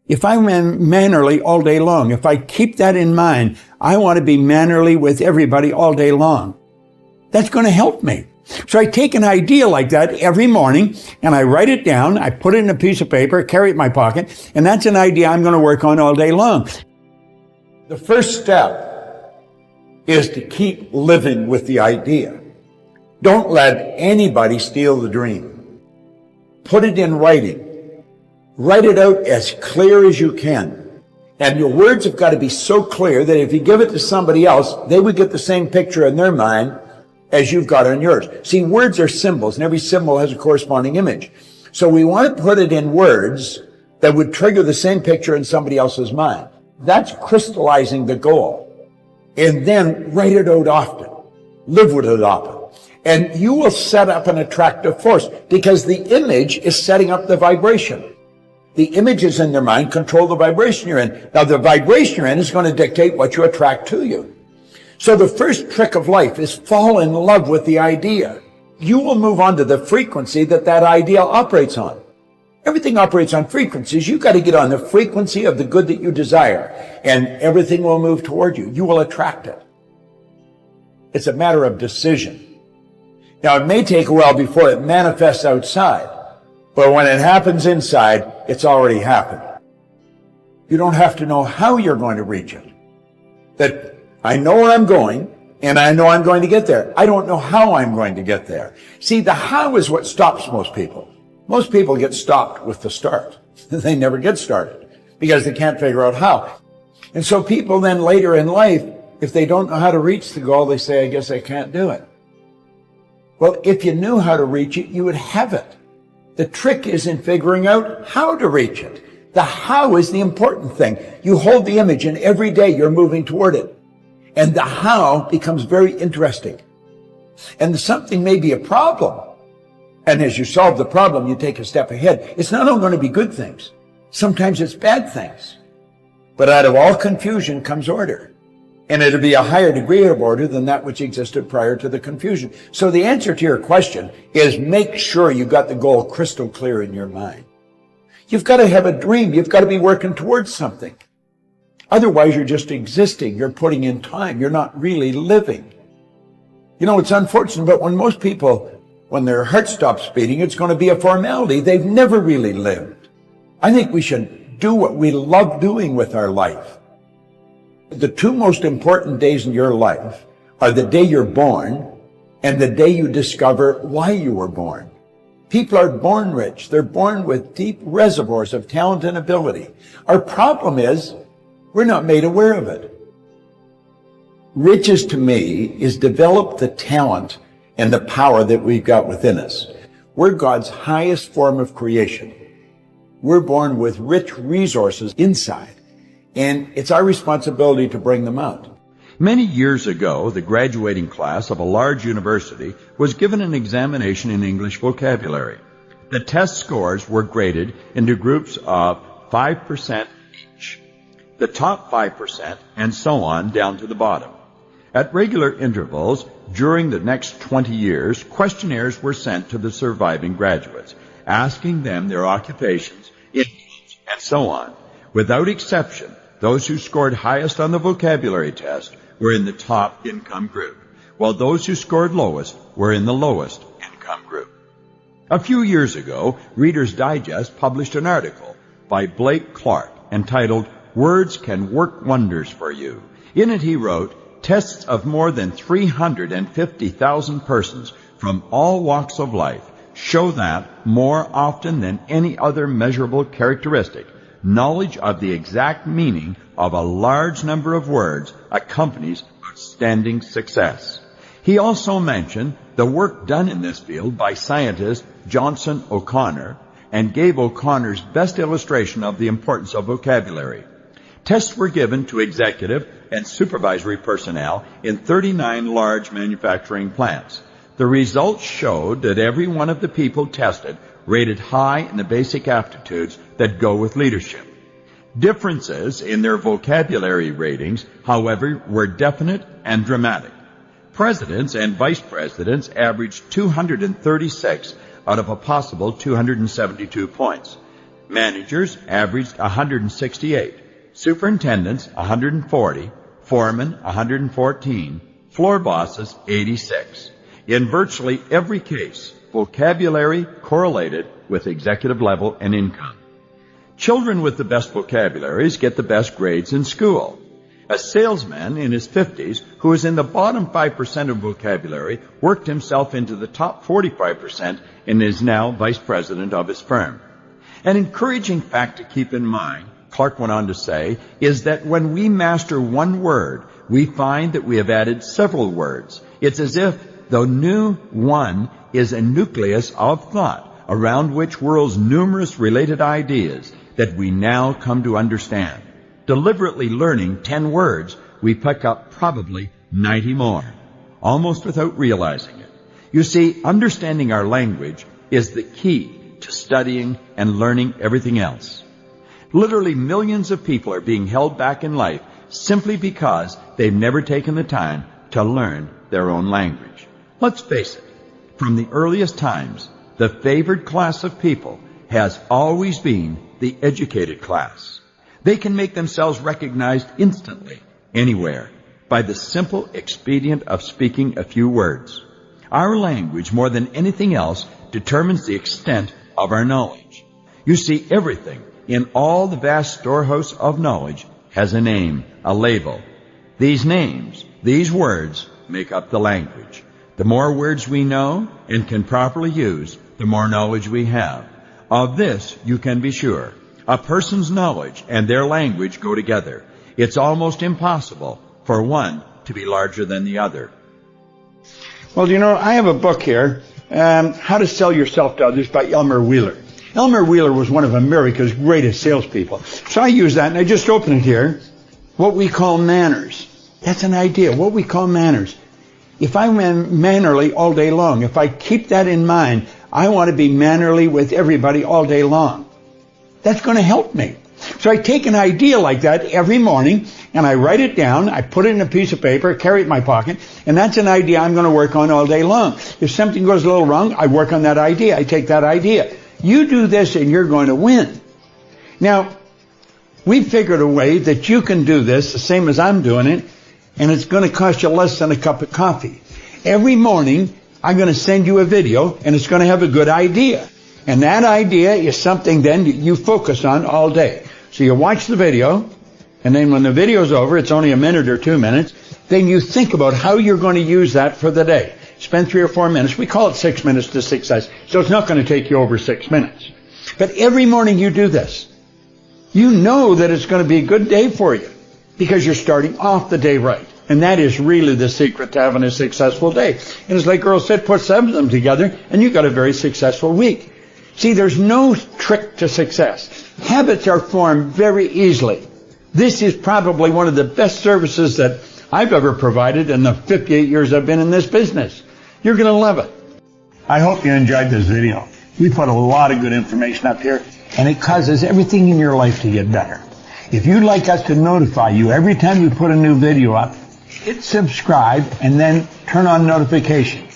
If I'm mannerly all day long, if I keep that in mind, I want to be mannerly with everybody all day long. That's going to help me. So I take an idea like that every morning and I write it down. I put it in a piece of paper, carry it in my pocket, and that's an idea I'm going to work on all day long. The first step is to keep living with the idea. Don't let anybody steal the dream. Put it in writing. Write it out as clear as you can. And your words have got to be so clear that if you give it to somebody else, they would get the same picture in their mind as you've got on yours. See, words are symbols, and every symbol has a corresponding image. So we want to put it in words that would trigger the same picture in somebody else's mind. That's crystallizing the goal. And then write it out often. Live with it often. And you will set up an attractive force because the image is setting up the vibration. The images in their mind control the vibration you're in. Now, the vibration you're in is going to dictate what you attract to you. So the first trick of life is fall in love with the idea. You will move on to the frequency that that idea operates on. Everything operates on frequencies. You've got to get on the frequency of the good that you desire, and everything will move toward you. You will attract it. It's a matter of decision. Now, it may take a while before it manifests outside, but when it happens inside, it's already happened. You don't have to know how you're going to reach it. That I know where I'm going, and I know I'm going to get there. I don't know how I'm going to get there. See, the how is what stops most people. Most people get stopped with the start. They never get started because they can't figure out how. And so people then later in life, if they don't know how to reach the goal, they say, I guess I can't do it. Well, if you knew how to reach it, you would have it. The trick is in figuring out how to reach it. The how is the important thing. You hold the image, and every day you're moving toward it. And the how becomes very interesting. And something may be a problem. And as you solve the problem, you take a step ahead. It's not all going to be good things. Sometimes it's bad things. But out of all confusion comes order. And it'll be a higher degree of order than that which existed prior to the confusion. So the answer to your question is make sure you got the goal crystal clear in your mind. You've got to have a dream. You've got to be working towards something. Otherwise, you're just existing. You're putting in time. You're not really living. You know, it's unfortunate, but when most people, when their heart stops beating, it's going to be a formality. They've never really lived. I think we should do what we love doing with our life. The two most important days in your life are the day you're born and the day you discover why you were born. People are born rich. They're born with deep reservoirs of talent and ability. Our problem is we're not made aware of it. Riches to me is develop the talent and the power that we've got within us. We're God's highest form of creation. We're born with rich resources inside, and it's our responsibility to bring them out. Many years ago, the graduating class of a large university was given an examination in English vocabulary. The test scores were graded into groups of 5% each, the top 5%, and so on down to the bottom. At regular intervals during the next 20 years, questionnaires were sent to the surviving graduates, asking them their occupations, incomes, and so on. Without exception, those who scored highest on the vocabulary test were in the top income group, while those who scored lowest were in the lowest income group. A few years ago, Reader's Digest published an article by Blake Clark entitled, "Words Can Work Wonders for You." In it he wrote, tests of more than 350,000 persons from all walks of life show that, more often than any other measurable characteristic, knowledge of the exact meaning of a large number of words accompanies outstanding success. He also mentioned the work done in this field by scientist Johnson O'Connor and gave O'Connor's best illustration of the importance of vocabulary. Tests were given to executive and supervisory personnel in 39 large manufacturing plants. The results showed that every one of the people tested rated high in the basic aptitudes that go with leadership. Differences in their vocabulary ratings, however, were definite and dramatic. Presidents and vice presidents averaged 236 out of a possible 272 points. Managers averaged 168, superintendents 140, foremen 114, floor bosses 86. In virtually every case, vocabulary correlated with executive level and income. Children with the best vocabularies get the best grades in school. A salesman in his 50s who was in the bottom 5% of vocabulary worked himself into the top 45% and is now vice president of his firm. An encouraging fact to keep in mind, Clark went on to say, is that when we master one word, we find that we have added several words. It's as if the new one is a nucleus of thought around which whirls numerous related ideas that we now come to understand. Deliberately learning 10 words, we pick up probably 90 more, almost without realizing it. You see, understanding our language is the key to studying and learning everything else. Literally millions of people are being held back in life simply because they've never taken the time to learn their own language. Let's face it, from the earliest times, the favored class of people has always been the educated class. They can make themselves recognized instantly, anywhere, by the simple expedient of speaking a few words. Our language, more than anything else, determines the extent of our knowledge. You see, everything in all the vast storehouse of knowledge has a name, a label. These names, these words, make up the language. The more words we know and can properly use, the more knowledge we have. Of this you can be sure. A person's knowledge and their language go together. It's almost impossible for one to be larger than the other. Well, I have a book here, How to Sell Yourself to Others by Elmer Wheeler. Elmer Wheeler was one of America's greatest salespeople. So I use that, and I just open it here. What we call manners. That's an idea, what we call manners. If I'm mannerly all day long, if I keep that in mind, I want to be mannerly with everybody all day long. That's going to help me. So I take an idea like that every morning, and I write it down, I put it in a piece of paper, carry it in my pocket, and that's an idea I'm going to work on all day long. If something goes a little wrong, I work on that idea. I take that idea. You do this and you're going to win. Now, we figured a way that you can do this the same as I'm doing it, and it's going to cost you less than a cup of coffee. Every morning, I'm going to send you a video, and it's going to have a good idea. And that idea is something then you focus on all day. So you watch the video, and then when the video's over, it's only a minute or 2 minutes, then you think about how you're going to use that for the day. Spend 3 or 4 minutes. We call it 6 minutes to success. So it's not going to take you over 6 minutes. But every morning you do this. You know that it's going to be a good day for you because you're starting off the day right. And that is really the secret to having a successful day. And it's like Earl said, put 7 of them together and you got a very successful week. See, there's no trick to success. Habits are formed very easily. This is probably one of the best services that I've ever provided in the 58 years I've been in this business. You're going to love it. I hope you enjoyed this video. We put a lot of good information up here, and it causes everything in your life to get better. If you'd like us to notify you every time we put a new video up, hit subscribe and then turn on notifications.